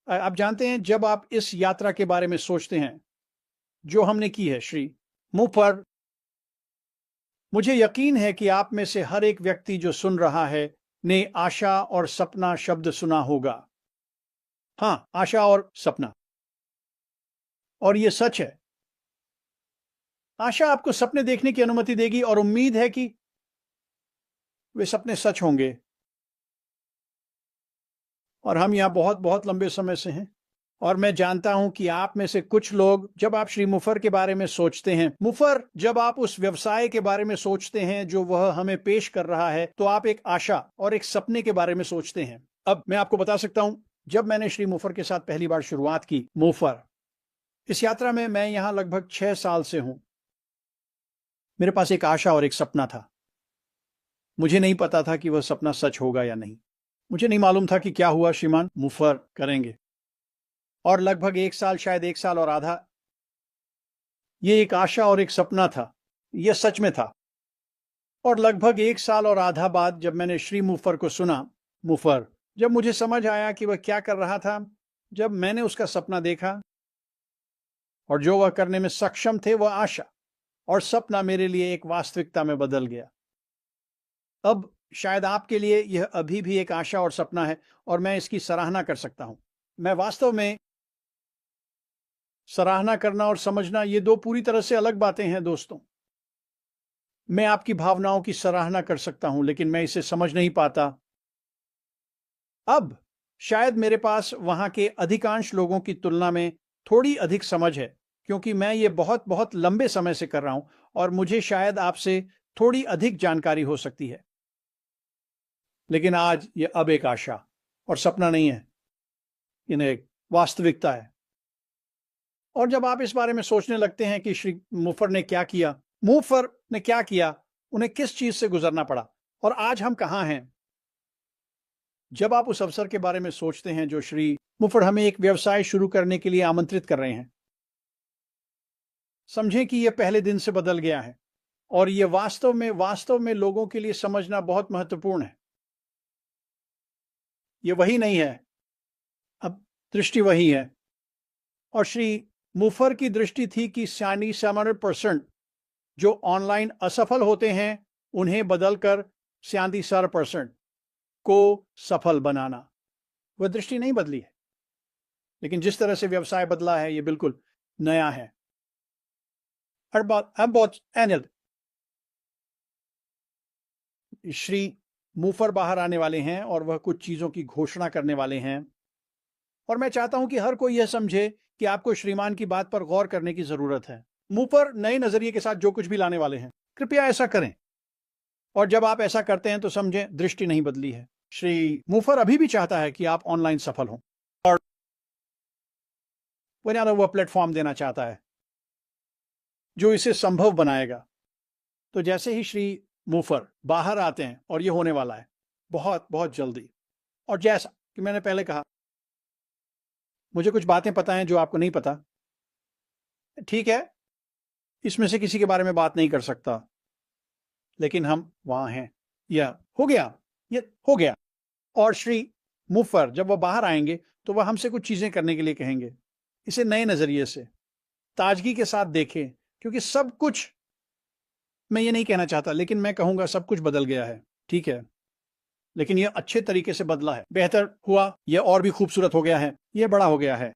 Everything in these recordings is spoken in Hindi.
आप जानते हैं, जब आप इस यात्रा के बारे में सोचते हैं जो हमने की है श्री मुंह पर, मुझे यकीन है कि आप में से हर एक व्यक्ति जो सुन रहा है ने आशा और सपना शब्द सुना होगा। हाँ, आशा और सपना। और ये सच है। आशा आपको सपने देखने की अनुमति देगी और उम्मीद है कि वे सपने सच होंगे। और हम यहाँ बहुत बहुत लंबे समय से हैं। और मैं जानता हूं कि आप में से कुछ लोग, जब आप श्री मुफर के बारे में सोचते हैं, मुफर, जब आप उस व्यवसाय के बारे में सोचते हैं जो वह हमें पेश कर रहा है, तो आप एक आशा और एक सपने के बारे में सोचते हैं। अब मैं आपको बता सकता हूं, जब मैंने श्री मुफर के साथ पहली बार शुरुआत की, मुफर, इस यात्रा में मैं यहां लगभग 6 साल से हूं। मेरे पास एक आशा और एक सपना था। मुझे नहीं पता था कि वह सपना सच होगा या नहीं। मुझे नहीं मालूम था कि क्या हुआ श्रीमान मुफर करेंगे। और लगभग 1 साल, शायद 1 साल और आधा, ये एक आशा और एक सपना था। यह सच में था। और लगभग 1 साल और आधा बाद जब मैंने श्री मुफर को सुना, मुफर, जब मुझे समझ आया कि वह क्या कर रहा था, जब मैंने उसका सपना देखा और जो वह करने में सक्षम थे, वह आशा और सपना मेरे लिए एक वास्तविकता में बदल गया। अब शायद आपके लिए यह अभी भी एक आशा और सपना है और मैं इसकी सराहना कर सकता हूं। मैं वास्तव में, सराहना करना और समझना ये दो पूरी तरह से अलग बातें हैं दोस्तों। मैं आपकी भावनाओं की सराहना कर सकता हूं, लेकिन मैं इसे समझ नहीं पाता। अब शायद मेरे पास वहां के अधिकांश लोगों की तुलना में थोड़ी अधिक समझ है, क्योंकि मैं ये बहुत बहुत लंबे समय से कर रहा हूं और मुझे शायद आपसे थोड़ी अधिक जानकारी हो सकती है। लेकिन आज ये अब एक आशा और सपना नहीं है, इन्हें एक वास्तविकता है। और जब आप इस बारे में सोचने लगते हैं कि श्री मुफर ने क्या किया, मुफर ने क्या किया, उन्हें किस चीज से गुजरना पड़ा और आज हम कहां हैं, जब आप उस अवसर के बारे में सोचते हैं जो श्री मुफर हमें एक व्यवसाय शुरू करने के लिए आमंत्रित कर रहे हैं, समझें कि यह पहले दिन से बदल गया है और यह वास्तव में लोगों के लिए समझना बहुत महत्वपूर्ण है। यह वही नहीं है, अब दृष्टि वही है। और श्री मुफर की दृष्टि थी कि 97% जो ऑनलाइन असफल होते हैं, उन्हें बदलकर 77% को सफल बनाना। वह दृष्टि नहीं बदली है, लेकिन जिस तरह से व्यवसाय बदला है, यह बिल्कुल नया है। श्री मुफर बाहर आने वाले हैं और वह कुछ चीजों की घोषणा करने वाले हैं और मैं चाहता हूं कि हर कोई यह समझे कि आपको श्रीमान की बात पर गौर करने की जरूरत है। मुफर नए नजरिए के साथ जो कुछ भी लाने वाले हैं, कृपया ऐसा करें। और जब आप ऐसा करते हैं तो समझें, दृष्टि नहीं बदली है। श्री मुफर अभी भी चाहता है कि आप ऑनलाइन सफल हों और वह प्लेटफॉर्म देना चाहता है जो इसे संभव बनाएगा। तो जैसे ही श्री मुफर बाहर आते हैं, और यह होने वाला है बहुत बहुत जल्दी, और जैसा कि मैंने पहले कहा, मुझे कुछ बातें पता हैं जो आपको नहीं पता। ठीक है, इसमें से किसी के बारे में बात नहीं कर सकता, लेकिन हम वहां हैं। यह हो गया, यह हो गया। और श्री मुफर जब वह बाहर आएंगे तो वह हमसे कुछ चीजें करने के लिए कहेंगे। इसे नए नजरिए से, ताजगी के साथ देखें, क्योंकि सब कुछ, मैं ये नहीं कहना चाहता, लेकिन मैं कहूंगा सब कुछ बदल गया है। ठीक है, लेकिन यह अच्छे तरीके से बदला है, बेहतर हुआ, यह और भी खूबसूरत हो गया है, यह बड़ा हो गया है।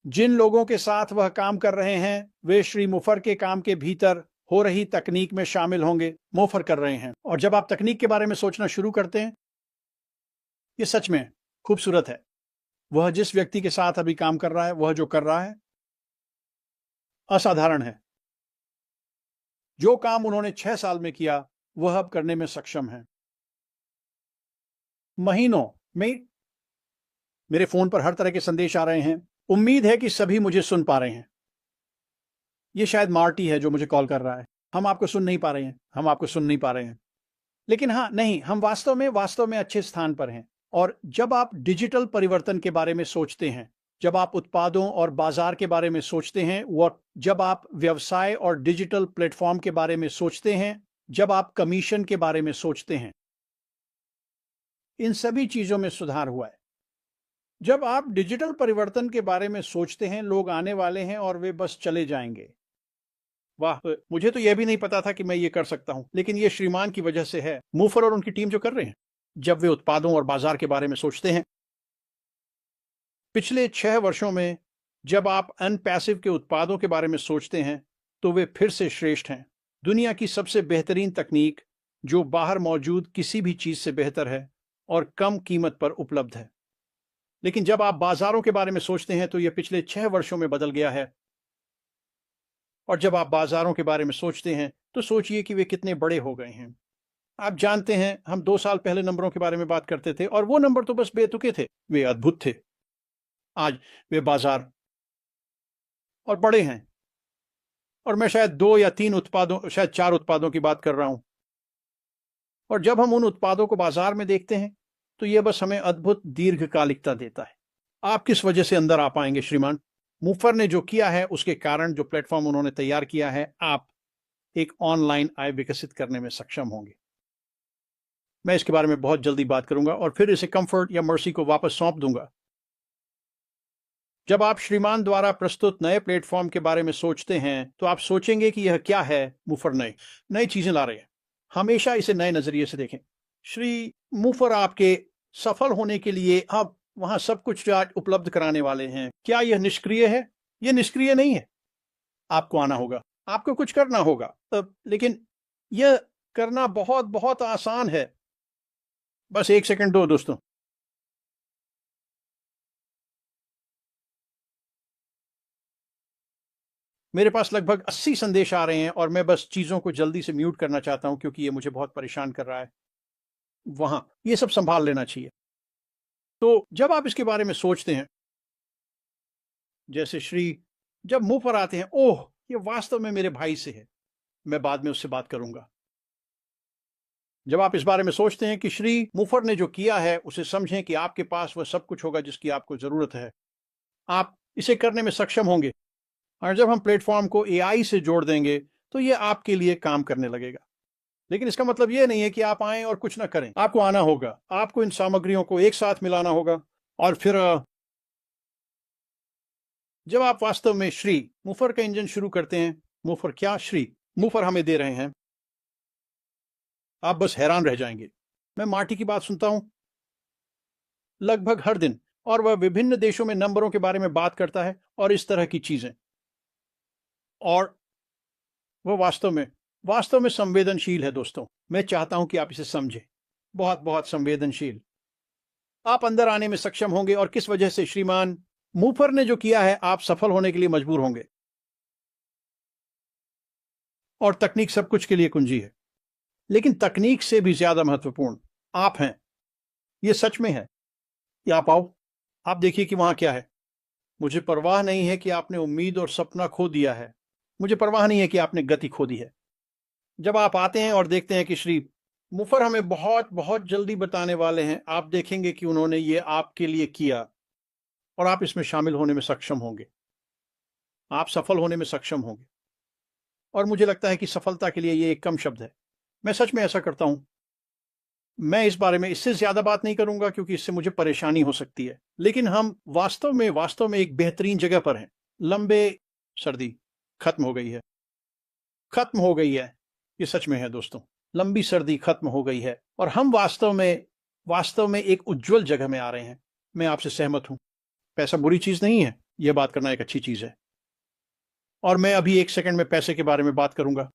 जिन लोगों के साथ वह काम कर रहे हैं, वे श्री मुफर के काम के भीतर हो रही तकनीक में शामिल होंगे। मुफर कर रहे हैं, और जब आप तकनीक के बारे में सोचना शुरू करते हैं, यह सच में खूबसूरत है। वह जिस व्यक्ति के साथ अभी काम कर रहा है, वह जो कर रहा है, असाधारण है। जो काम उन्होंने 6 साल में किया, वह अब करने में सक्षम है। महीनों में मेरे फोन पर हर तरह के संदेश आ रहे हैं। उम्मीद है कि सभी मुझे सुन पा रहे हैं। यह शायद मार्टी है जो मुझे कॉल कर रहा है। हम आपको सुन नहीं पा रहे हैं, हम आपको सुन नहीं पा रहे हैं। लेकिन हाँ, नहीं, हम वास्तव में अच्छे स्थान पर हैं। और जब आप डिजिटल परिवर्तन के बारे में सोचते हैं, जब आप उत्पादों और बाजार के बारे में सोचते हैं, जब आप व्यवसाय और डिजिटल प्लेटफॉर्म के बारे में सोचते हैं, जब आप कमीशन के बारे में सोचते हैं, इन सभी चीजों में सुधार हुआ है। जब आप डिजिटल परिवर्तन के बारे में सोचते हैं, लोग आने वाले हैं और वे बस चले जाएंगे। वाह, मुझे तो यह भी नहीं पता था कि मैं ये कर सकता हूं, लेकिन ये श्रीमान की वजह से है, मूफर और उनकी टीम जो कर रहे हैं। जब वे उत्पादों और बाजार के बारे में सोचते हैं, पिछले 6 वर्षों में जब आप अनपैसिव के उत्पादों के बारे में सोचते हैं, तो वे फिर से श्रेष्ठ हैं। दुनिया की सबसे बेहतरीन तकनीक जो बाहर मौजूद किसी भी चीज से बेहतर है और कम कीमत पर उपलब्ध है। लेकिन जब आप बाजारों के बारे में सोचते हैं, तो यह पिछले 6 वर्षों में बदल गया है। और जब आप बाजारों के बारे में सोचते हैं, तो सोचिए कि वे कितने बड़े हो गए हैं। आप जानते हैं, हम 2 साल पहले नंबरों के बारे में बात करते थे और वो नंबर तो बस बेतुके थे, वे अद्भुत थे। आज वे बाजार और बड़े हैं, और मैं शायद 2 या 3 उत्पादों, शायद 4 उत्पादों की बात कर रहा हूं। और जब हम उन उत्पादों को बाजार में देखते हैं, तो यह बस हमें अद्भुत दीर्घकालिकता देता है। आप किस वजह से अंदर आ पाएंगे श्रीमान? मूफर ने जो किया है उसके कारण, जो प्लेटफॉर्म उन्होंने तैयार किया है, आप एक ऑनलाइन आय विकसित करने में सक्षम होंगे। मैं इसके बारे में बहुत जल्दी बात करूंगा और फिर इसे कंफर्ट या मर्सी को वापस सौंप दूंगा। जब आप श्रीमान द्वारा प्रस्तुत नए प्लेटफॉर्म के बारे में सोचते हैं, तो आप सोचेंगे कि यह क्या है। मूफर नई चीजें ला रहे हैं। हमेशा इसे नए नजरिए से देखें। श्री मूफर आपके सफल होने के लिए अब वहां सब कुछ आज उपलब्ध कराने वाले हैं। क्या यह निष्क्रिय है? यह निष्क्रिय नहीं है। आपको आना होगा, आपको कुछ करना होगा, लेकिन यह करना बहुत बहुत आसान है। बस 1 सेकंड दो दोस्तों। मेरे पास लगभग 80 संदेश आ रहे हैं और मैं बस चीजों को जल्दी से म्यूट करना चाहता हूं, क्योंकि ये मुझे बहुत परेशान कर रहा है। वहां ये सब संभाल लेना चाहिए। तो जब आप इसके बारे में सोचते हैं, जैसे श्री जब मुंह पर आते हैं, ओह, ये वास्तव में मेरे भाई से है, मैं बाद में उससे बात करूंगा। जब आप इस बारे में सोचते हैं कि श्री मुफर ने जो किया है, उसे समझें कि आपके पास वह सब कुछ होगा जिसकी आपको जरूरत है। आप इसे करने में सक्षम होंगे। और जब हम प्लेटफॉर्म को एआई से जोड़ देंगे, तो यह आपके लिए काम करने लगेगा। लेकिन इसका मतलब यह नहीं है कि आप आएं और कुछ ना करें। आपको आना होगा, आपको इन सामग्रियों को एक साथ मिलाना होगा, और फिर जब आप वास्तव में श्री मुफर का इंजन शुरू करते हैं, मुफर क्या श्री मुफर हमें दे रहे हैं, आप बस हैरान रह जाएंगे। मैं मार्टी की बात सुनता हूं लगभग हर दिन, और वह विभिन्न देशों में नंबरों के बारे में बात करता है और इस तरह की चीजें। और वह वास्तव में संवेदनशील है दोस्तों। मैं चाहता हूं कि आप इसे समझें। बहुत बहुत संवेदनशील। आप अंदर आने में सक्षम होंगे, और किस वजह से? श्रीमान मूफर ने जो किया है, आप सफल होने के लिए मजबूर होंगे। और तकनीक सब कुछ के लिए कुंजी है, लेकिन तकनीक से भी ज्यादा महत्वपूर्ण आप हैं। यह सच में है कि आप आओ, आप देखिए कि वहां क्या है। मुझे परवाह नहीं है कि आपने उम्मीद और सपना खो दिया है। मुझे परवाह नहीं है कि आपने गति खो दी है। जब आप आते हैं और देखते हैं कि श्री मुफर हमें बहुत बहुत जल्दी बताने वाले हैं, आप देखेंगे कि उन्होंने ये आपके लिए किया, और आप इसमें शामिल होने में सक्षम होंगे। आप सफल होने में सक्षम होंगे। और मुझे लगता है कि सफलता के लिए ये एक कम शब्द है। मैं सच में ऐसा करता हूं। मैं इस बारे में इससे ज्यादा बात नहीं करूंगा, क्योंकि इससे मुझे परेशानी हो सकती है। लेकिन हम वास्तव में एक बेहतरीन जगह पर हैं। लंबे सर्दी खत्म हो गई है। खत्म हो गई है। ये सच में है दोस्तों। लंबी सर्दी खत्म हो गई है, और हम वास्तव में एक उज्जवल जगह में आ रहे हैं। मैं आपसे सहमत हूं। पैसा बुरी चीज नहीं है, यह बात करना एक अच्छी चीज है। और मैं अभी 1 सेकंड में पैसे के बारे में बात करूंगा।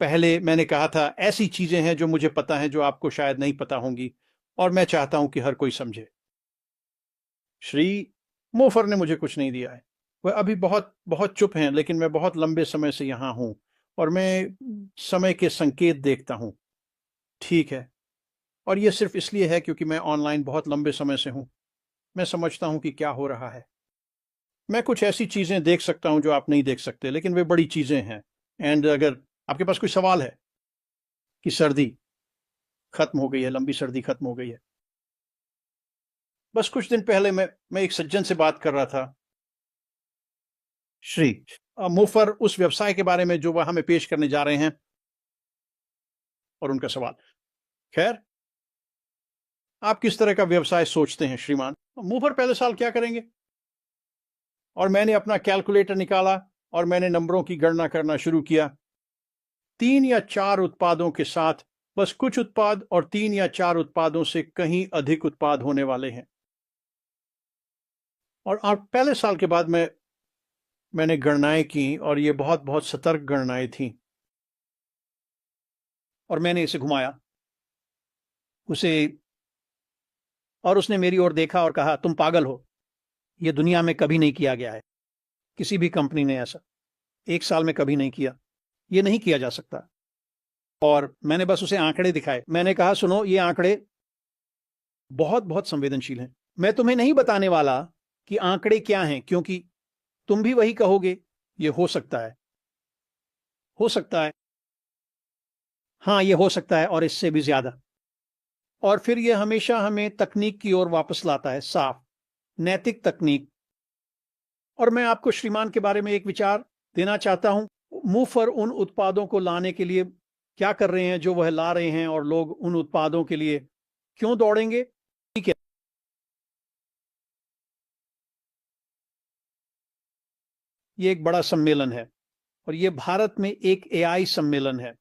पहले मैंने कहा था, ऐसी चीजें हैं जो मुझे पता है, जो आपको शायद नहीं पता होंगी, और मैं चाहता हूं कि हर कोई समझे। श्री मोफर ने मुझे कुछ नहीं दिया है। वह अभी बहुत बहुत चुप हैं, लेकिन मैं बहुत लंबे समय से यहां हूं, और मैं समय के संकेत देखता हूं। ठीक है। और यह सिर्फ इसलिए है क्योंकि मैं ऑनलाइन बहुत लंबे समय से हूं। मैं समझता हूं कि क्या हो रहा है। मैं कुछ ऐसी चीजें देख सकता हूं जो आप नहीं देख सकते, लेकिन वे बड़ी चीजें हैं। एंड अगर आपके पास कोई सवाल है कि सर्दी खत्म हो गई है, लंबी सर्दी खत्म हो गई है। बस कुछ दिन पहले मैं एक सज्जन से बात कर रहा था, श्री मुफर, उस व्यवसाय के बारे में जो वह हमें पेश करने जा रहे हैं, और उनका सवाल। खैर, आप किस तरह का व्यवसाय सोचते हैं श्रीमान? मुफर पहले साल क्या करेंगे? और मैंने अपना कैलकुलेटर निकाला और मैंने नंबरों की गणना करना शुरू किया। 3 या 4 उत्पादों के साथ बस कुछ उत्पाद और 3 या 4 उत्पादों से कहीं अधिक उत्पाद होने वाले हैं। और पहले साल के बाद मैंने गणनाएं की और ये बहुत बहुत सतर्क गणनाएं थीं। और मैंने इसे घुमाया उसे, और उसने मेरी ओर देखा और कहा, तुम पागल हो, यह दुनिया में कभी नहीं किया गया है। किसी भी कंपनी ने ऐसा 1 साल में कभी नहीं किया, यह नहीं किया जा सकता। और मैंने बस उसे आंकड़े दिखाए। मैंने कहा, सुनो, ये आंकड़े बहुत बहुत संवेदनशील हैं। मैं तुम्हें नहीं बताने वाला कि आंकड़े क्या हैं, क्योंकि तुम भी वही कहोगे, ये हो सकता है, हो सकता है, हाँ ये हो सकता है, और इससे भी ज्यादा। और फिर ये हमेशा हमें तकनीक की ओर वापस लाता है, साफ नैतिक तकनीक। और मैं आपको श्रीमान के बारे में एक विचार देना चाहता हूं। मुफर उन उत्पादों को लाने के लिए क्या कर रहे हैं जो वह ला रहे हैं, और लोग उन उत्पादों के लिए क्यों दौड़ेंगे? ठीक है, ये एक बड़ा सम्मेलन है और ये भारत में एक एआई सम्मेलन है।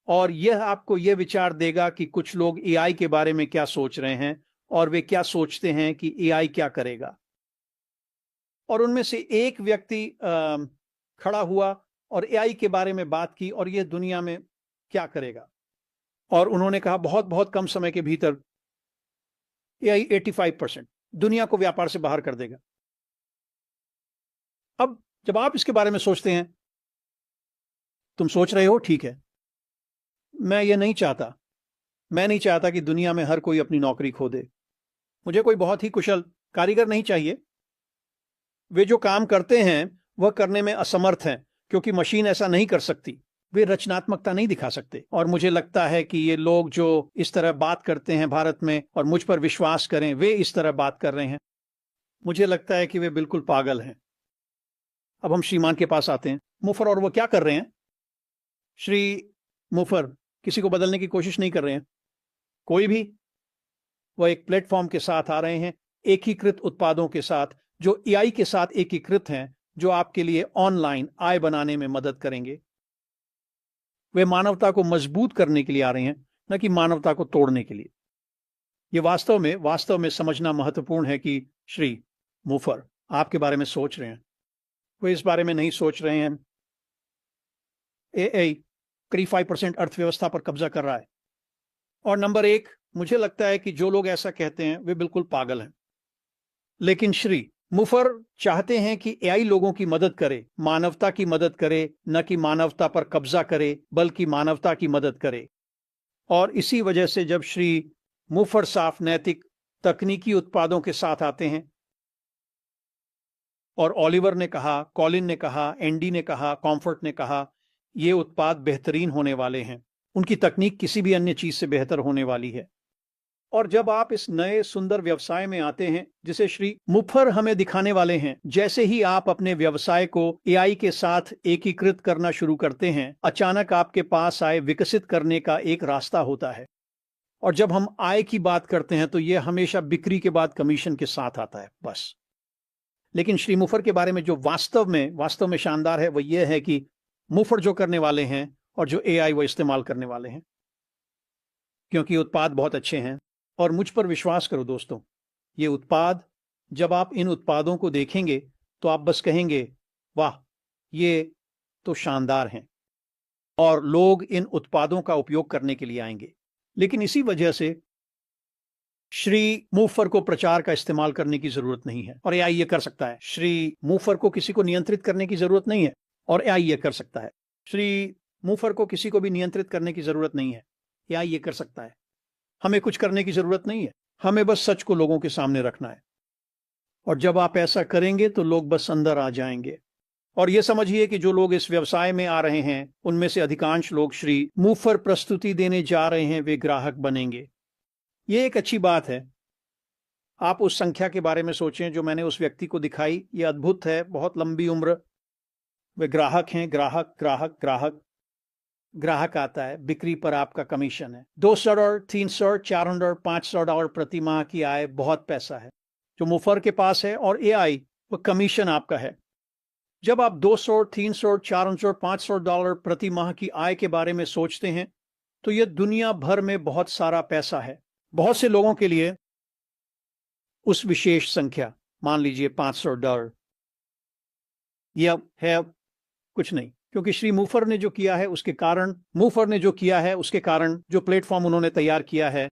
और यह आपको यह विचार देगा कि कुछ लोग एआई के बारे में क्या सोच रहे हैं और वे क्या सोचते हैं कि एआई क्या करेगा। और उनमें से एक व्यक्ति खड़ा हुआ और एआई के बारे में बात की और यह दुनिया में क्या करेगा। और उन्होंने कहा, बहुत बहुत कम समय के भीतर एआई 85% दुनिया को व्यापार से बाहर कर देगा। अब जब आप इसके बारे में सोचते हैं, तुम सोच रहे हो, ठीक है, मैं ये नहीं चाहता, मैं नहीं चाहता कि दुनिया में हर कोई अपनी नौकरी खो दे। मुझे कोई बहुत ही कुशल कारीगर नहीं चाहिए। वे जो काम करते हैं वह करने में असमर्थ हैं, क्योंकि मशीन ऐसा नहीं कर सकती। वे रचनात्मकता नहीं दिखा सकते। और मुझे लगता है कि ये लोग जो इस तरह बात करते हैं भारत में, और मुझ पर विश्वास करें, वे इस तरह बात कर रहे हैं, मुझे लगता है कि वे बिल्कुल पागल हैं। अब हम श्रीमान के पास आते हैं, मुफर, और वो क्या कर रहे हैं? श्री मुफर किसी को बदलने की कोशिश नहीं कर रहे हैं, कोई भी। वह एक प्लेटफॉर्म के साथ आ रहे हैं, एकीकृत उत्पादों के साथ, जो एआई के साथ एकीकृत हैं, जो आपके लिए ऑनलाइन आय बनाने में मदद करेंगे। वे मानवता को मजबूत करने के लिए आ रहे हैं, न कि मानवता को तोड़ने के लिए। यह वास्तव में समझना महत्वपूर्ण है कि श्री मुफर आपके बारे में सोच रहे हैं। वे इस बारे में नहीं सोच रहे हैं एआई करीब 5% अर्थव्यवस्था पर कब्जा कर रहा है। और नंबर 1, मुझे लगता है कि जो लोग ऐसा कहते हैं वे बिल्कुल पागल हैं। लेकिन श्री मुफर चाहते हैं कि एआई लोगों की मदद करे, मानवता की मदद करे, न कि मानवता पर कब्जा करे, बल्कि मानवता की मदद करे। और इसी वजह से जब श्री मुफर साफ नैतिक तकनीकी उत्पादों के साथ आते हैं, और ओलिवर ने कहा, कॉलिन ने कहा, एंडी ने कहा, कॉम्फर्ट ने कहा, ये उत्पाद बेहतरीन होने वाले हैं, उनकी तकनीक किसी भी अन्य चीज से बेहतर होने वाली है। और जब आप इस नए सुंदर व्यवसाय में आते हैं जिसे श्री मुफर हमें दिखाने वाले हैं, जैसे ही आप अपने व्यवसाय को एआई के साथ एकीकृत करना शुरू करते हैं, अचानक आपके पास आय विकसित करने का एक रास्ता होता है। और जब हम आय की बात करते हैं तो यह हमेशा बिक्री के बाद कमीशन के साथ आता है, बस। लेकिन श्री मुफर के बारे में जो वास्तव में शानदार है, वह यह है कि मुफर जो करने वाले हैं और जो एआई वो इस्तेमाल करने वाले हैं, क्योंकि उत्पाद बहुत अच्छे हैं। और मुझ पर विश्वास करो दोस्तों, ये उत्पाद, जब आप इन उत्पादों को देखेंगे तो आप बस कहेंगे, वाह, ये तो शानदार हैं, और लोग इन उत्पादों का उपयोग करने के लिए आएंगे। लेकिन इसी वजह से श्री मुफर को प्रचार का इस्तेमाल करने की जरूरत नहीं है, और एआई ये कर सकता है। श्री मुफर को किसी को नियंत्रित करने की जरूरत नहीं है, और एआई ये कर सकता है। श्री मुफर को किसी को भी नियंत्रित करने की जरूरत नहीं है, एआई ये कर सकता है। हमें कुछ करने की जरूरत नहीं है, हमें बस सच को लोगों के सामने रखना है। और जब आप ऐसा करेंगे तो लोग बस अंदर आ जाएंगे। और ये समझिए कि जो लोग इस व्यवसाय में आ रहे हैं, उनमें से अधिकांश लोग श्री मुफर प्रस्तुति देने जा रहे हैं, वे ग्राहक बनेंगे। ये एक अच्छी बात है। आप उस संख्या के बारे में सोचें जो मैंने उस व्यक्ति को दिखाई, ये अद्भुत है, बहुत लंबी उम्र। वे ग्राहक हैं, ग्राहक ग्राहक ग्राहक। ग्राहक आता है, बिक्री पर आपका कमीशन है। $200, $300, $400, $500 प्रति माह की आय बहुत पैसा है जो मुफर के पास है, और एआई वो कमीशन आपका है। जब आप $200, $300, $400, $500 प्रति माह की आय के बारे में सोचते हैं तो यह दुनिया भर में बहुत सारा पैसा है। बहुत से लोगों के लिए उस विशेष संख्या, मान लीजिए $500, यह है कुछ नहीं, क्योंकि श्री मुफर ने जो किया है उसके कारण, जो प्लेटफॉर्म उन्होंने तैयार किया है